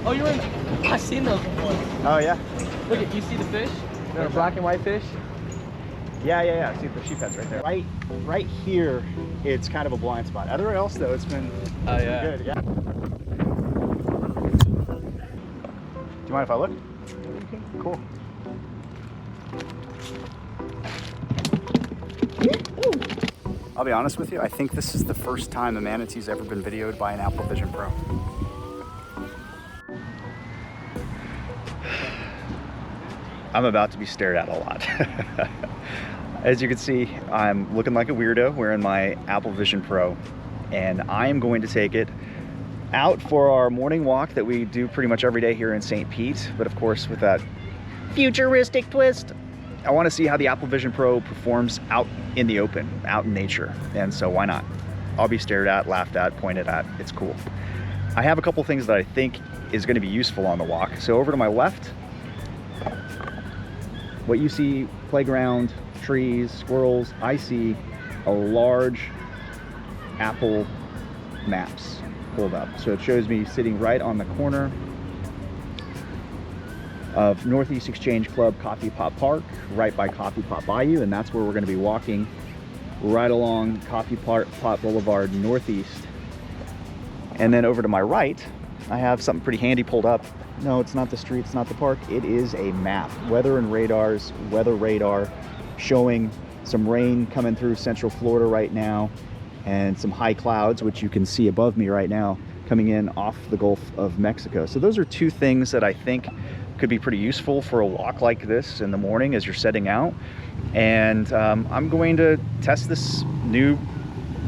Oh, you're in. I've seen those before. Oh yeah. Look at you. See the fish? They're black and white fish. Yeah. See the sheep heads right there. Right here, it's kind of a blind spot. Everywhere else though, it's been good. Yeah. Do you mind if I look? Cool. I'll be honest with you, I think this is the first time a manatee's ever been videoed by an Apple Vision Pro. I'm about to be stared at a lot. As you can see, I'm looking like a weirdo wearing my Apple Vision Pro, and I am going to take it out for our morning walk that we do pretty much every day here in St. Pete, but of course with that futuristic twist. I want to see how the Apple Vision Pro performs out in the open, out in nature, and so why not? I'll be stared at, laughed at, pointed at. It's cool. I have a couple things that I think is going to be useful on the walk. So over to my left, what you see, playground, trees, squirrels, I see a large Apple Maps pulled up. So it shows me sitting right on the corner of Northeast Exchange Club Coffee Pot Park, right by Coffee Pot Bayou, and that's where we're going to be walking, right along Coffee Pot Boulevard Northeast. And then over to my right, I have something pretty handy pulled up. No, it's not the street, it's not the park, it is a map. Weather radar showing some rain coming through Central Florida right now, and some high clouds, which you can see above me right now, coming in off the Gulf of Mexico. So those are two things that I think could be pretty useful for a walk like this in the morning as you're setting out. And I'm going to test this new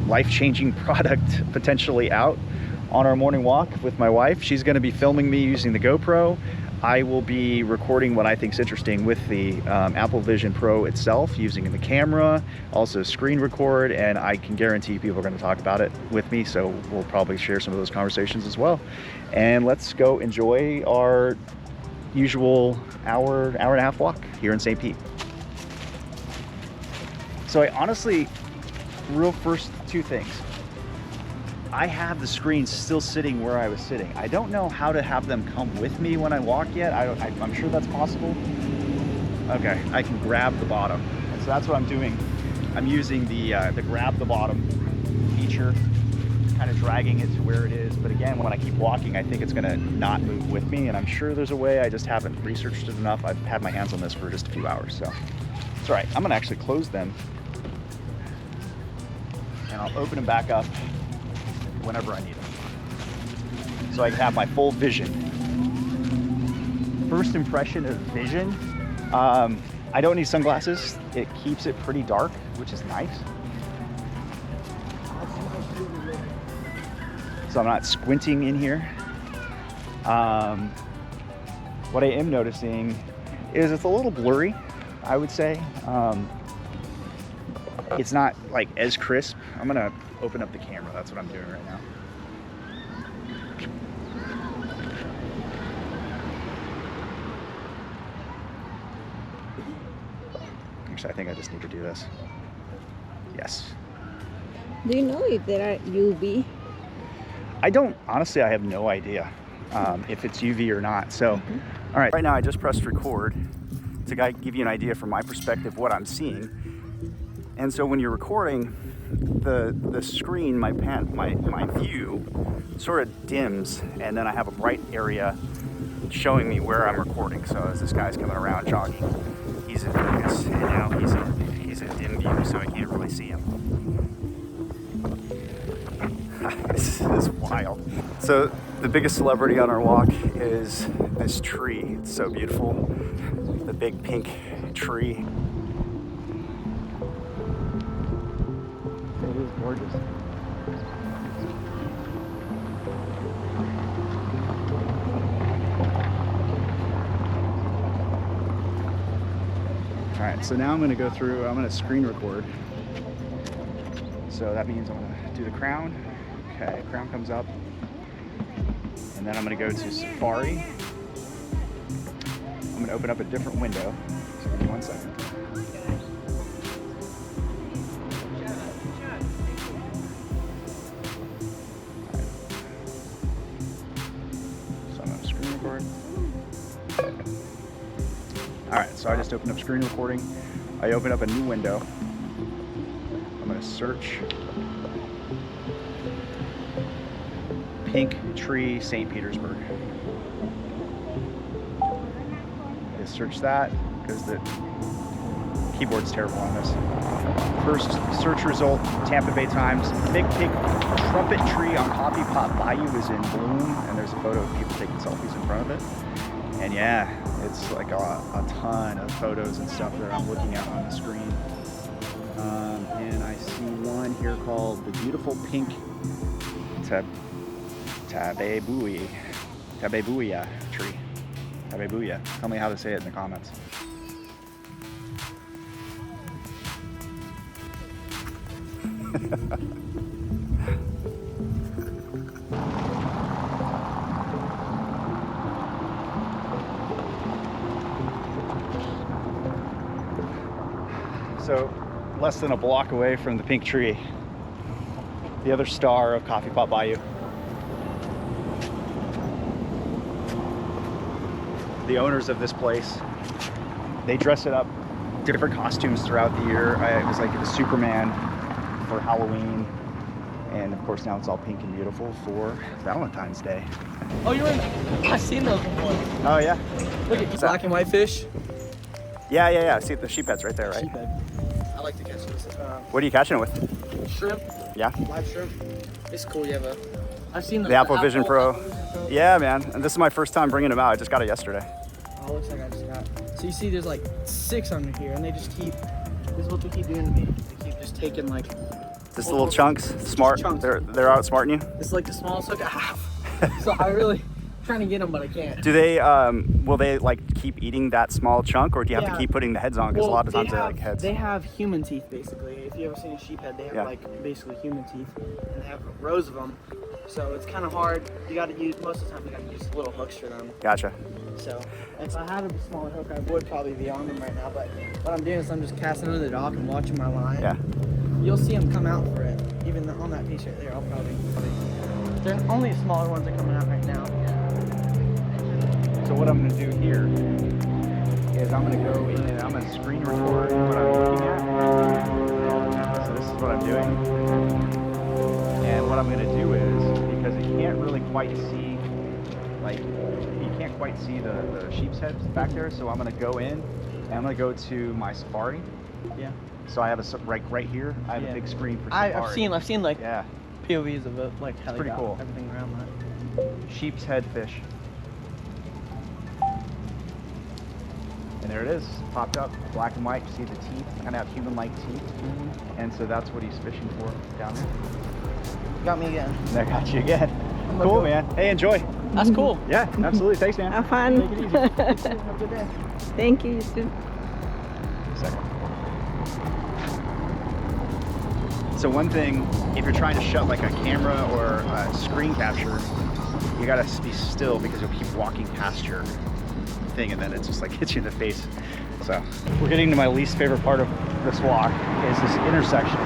life-changing product potentially out on our morning walk with my wife. She's going to be filming me using the GoPro. I will be recording what I think is interesting with the Apple Vision Pro itself, using the camera, also screen record, and I can guarantee people are going to talk about it with me, so we'll probably share some of those conversations as well. And let's go enjoy our usual hour and a half walk here in St. Pete. So I honestly, real first two things, I have the screen still sitting where I was sitting. I don't know how to have them come with me when I walk yet. I'm sure that's possible. Okay, I can grab the bottom. So that's what I'm doing. I'm using the grab the bottom feature, kind of dragging it to where it is. But again, when I keep walking, I think it's gonna not move with me, and I'm sure there's a way. I just haven't researched it enough. I've had my hands on this for just a few hours, so it's all right. I'm gonna actually close them, and I'll open them back up whenever I need them, so I can have my full vision. First impression of vision, I don't need sunglasses. It keeps it pretty dark, which is nice. So I'm not squinting in here. What I am noticing is it's a little blurry, I would say. It's not like as crisp. I'm gonna open up the camera. That's what I'm doing right now. Actually, I think I just need to do this. Yes. Do you know if there are UV? I don't, honestly, I have no idea if it's UV or not. So, all right, right now I just pressed record to give you an idea from my perspective what I'm seeing. And so when you're recording, the screen, my view sort of dims, and then I have a bright area showing me where I'm recording. So as this guy's coming around jogging, he's in focus, and now he's in dim view, so I can't really see him. This is wild. So the biggest celebrity on our walk is this tree. It's so beautiful. The big pink tree. It is gorgeous. All right, so now I'm gonna go through, I'm gonna screen record. So that means I'm gonna do the crown. Okay, crown comes up. And then I'm gonna go to Safari. I'm gonna open up a different window. So give me 1 second. So I'm gonna screen All right, so I just opened up screen recording. I opened up a new window. I'm gonna search Pink Tree, St. Petersburg. Just search that because the keyboard's terrible on this. First search result, Tampa Bay Times. Big pink trumpet tree on Coffee Pot Bayou is in bloom, and there's a photo of people taking selfies in front of it. And yeah, it's like a ton of photos and stuff that I'm looking at on the screen. And I see one here called the beautiful pink Tabebuia tree. Tabebuia. Tell me how to say it in the comments. So, less than a block away from the pink tree, the other star of Coffee Pot Bayou. The owners of this place, they dress it up different costumes throughout the year. It was like the Superman for Halloween, and of course now it's all pink and beautiful for Valentine's Day. Oh, you're in. I've seen those before. Oh yeah. Look at black and white fish. Yeah. See the sheephead's right there, right? Sheephead. I like to catch those. What are you catching it with? Shrimp. Yeah. Live shrimp. It's cool. You have I've seen the Apple Vision Pro. Yeah, man. And this is my first time bringing them out. I just got it yesterday. Oh, it looks like I just got. So you see, there's like 6 under here, and they just keep. This is what they keep doing to me. They keep just taking like. Just little chunks. Smart. Chunks. They're outsmarting you. It's like the smallest hook I have. So I really trying to get them, but I can't. Do they? Will they like keep eating that small chunk, or do you have to keep putting the heads on? Because a lot of times they're like heads. They have human teeth, basically. If you ever seen a sheephead, they have like basically human teeth, and they have rows of them. So it's kind of hard. You got to use, most of the time, you got to use little hooks for them. Gotcha. So if I had a smaller hook, I would probably be on them right now. But what I'm doing is I'm just casting under the dock and watching my line. Yeah. You'll see them come out for it. Even on that piece right there, I'll probably. They're only smaller ones are coming out right now. So what I'm going to do here is I'm going to go in and I'm going to screen record what I'm looking at. So this is what I'm doing. And what I'm going to do is, because you can't really quite see, like, you can't quite see the sheep's heads back there, so I'm going to go in and I'm going to go to my Safari. Yeah. So I have a, right here, I have a big screen for Safari. I've seen like POVs of it, like how it's pretty cool. Everything around that. Sheep's head fish. And there it is, popped up, black and white. You see the teeth, kind of have human-like teeth. And so that's what he's fishing for down there. Got me again. That got you again. Cool, man. Hey, enjoy. That's cool. Yeah, absolutely. Thanks, man. Have fun. Take it easy. Have a good day. Thank you, you too. Second. So one thing, if you're trying to shut like a camera or a screen capture, you gotta be still because you'll keep walking past your thing and then it just like hits you in the face. So we're getting to my least favorite part of this walk is this intersection.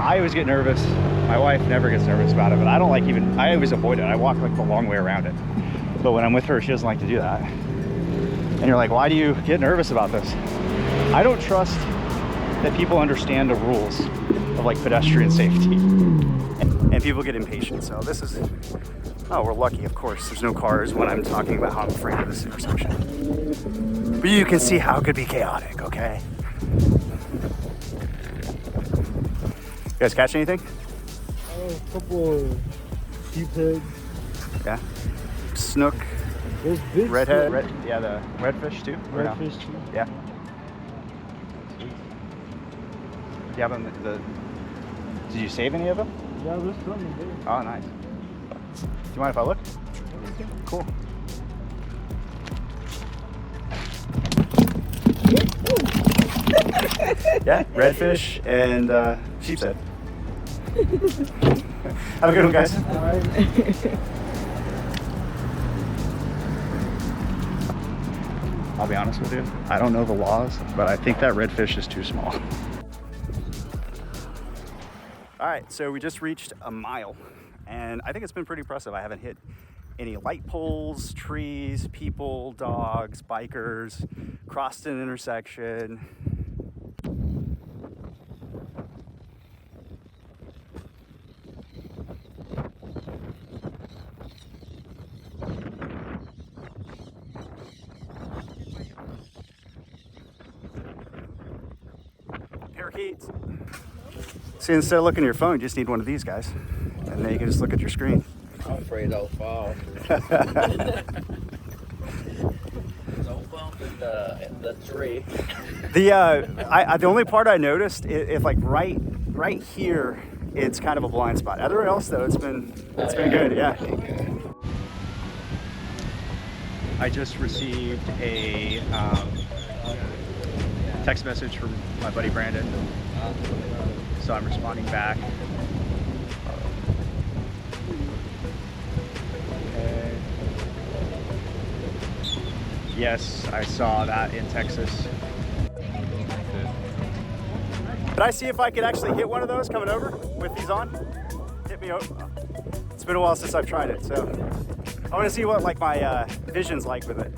I always get nervous. My wife never gets nervous about it, but I don't like I always avoid it. I walk like the long way around it. But when I'm with her, she doesn't like to do that. And you're like, why do you get nervous about this? I don't trust that people understand the rules of like pedestrian safety. And people get impatient. So this is, oh, we're lucky, of course. There's no cars when I'm talking about how I'm afraid of this intersection. But you can see how it could be chaotic, okay? You guys catch anything? Oh, a couple of sheephead. Yeah. Snook. Those big Redhead. The redfish too. redfish too. Yeah. Sweet. Do you have them? Did you save any of them? Yeah, there's some in there. Oh, nice. Do you mind if I look? Cool. Yeah, redfish and sheep's head. Have a good one, guys. All right. I'll be honest with you, I don't know the laws, but I think that redfish is too small. All right, so we just reached a mile, and I think it's been pretty impressive. I haven't hit any light poles, trees, people, dogs, bikers, crossed an intersection. Parakeets. See, instead of looking at your phone, you just need one of these guys. And then you can just look at your screen. I'm afraid I'll fall. Don't bump in the tree. The only part I noticed, if like right here, it's kind of a blind spot. Everywhere else though, it's been good, yeah. I just received a text message from my buddy Brandon, so I'm responding back. Yes, I saw that in Texas. Did I see if I could actually hit one of those coming over with these on? Hit me over. It's been a while since I've tried it, so I want to see what like my vision's like with it.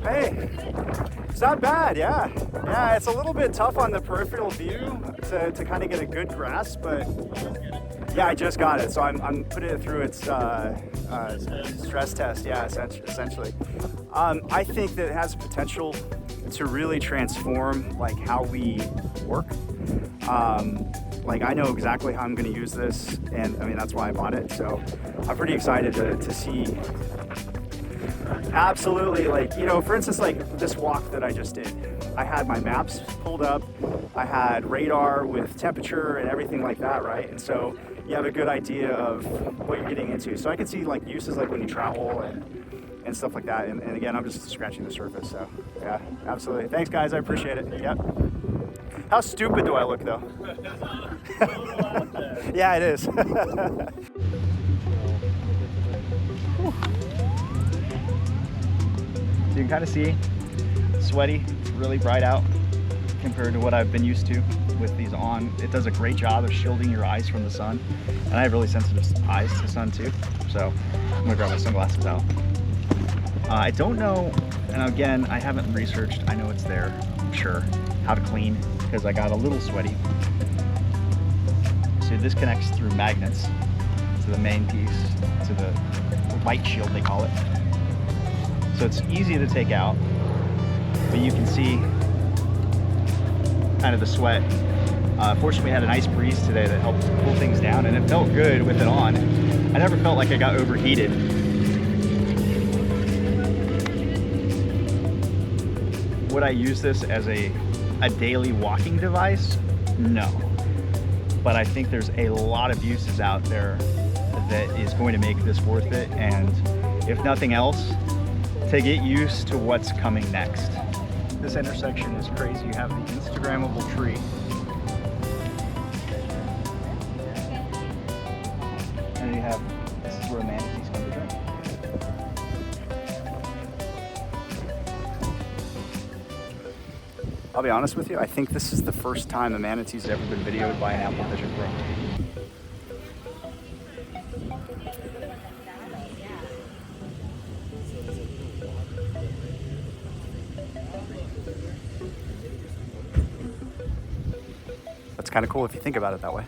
Hey, it's not bad, yeah. Yeah, it's a little bit tough on the peripheral view to kind of get a good grasp, but yeah, I just got it, so I'm putting it through its stress test, yeah, essentially. I think that it has potential to really transform like how we work. Like I know exactly how I'm going to use this, and I mean that's why I bought it. So I'm pretty excited to see. Absolutely, like for instance, like this walk that I just did. I had my maps pulled up. I had radar with temperature and everything like that, right? And so you have a good idea of what you're getting into. So I can see like uses like when you travel and stuff like that. And again, I'm just scratching the surface. So yeah, absolutely. Thanks guys, I appreciate it. Yep. How stupid do I look though? Yeah, it is. You can kind of see sweaty, it's really bright out compared to what I've been used to with these on. It does a great job of shielding your eyes from the sun. And I have really sensitive eyes to the sun too. So I'm gonna grab my sunglasses out. I don't know, and again, I haven't researched, I know it's there, I'm sure, how to clean, because I got a little sweaty. So this connects through magnets to the main piece, to the light shield they call it. So it's easy to take out, but you can see kind of the sweat. Fortunately, we had a nice breeze today that helped cool things down, and it felt good with it on. I never felt like I got overheated. Would I use this as a daily walking device? No. But I think there's a lot of uses out there that is going to make this worth it, and if nothing else, to get used to what's coming next. This intersection is crazy. You have the Instagrammable tree. And you have, this is where manatees come to drink. I'll be honest with you, I think this is the first time a manatee's ever been videoed by an Apple Vision Pro. That's kind of cool if you think about it that way.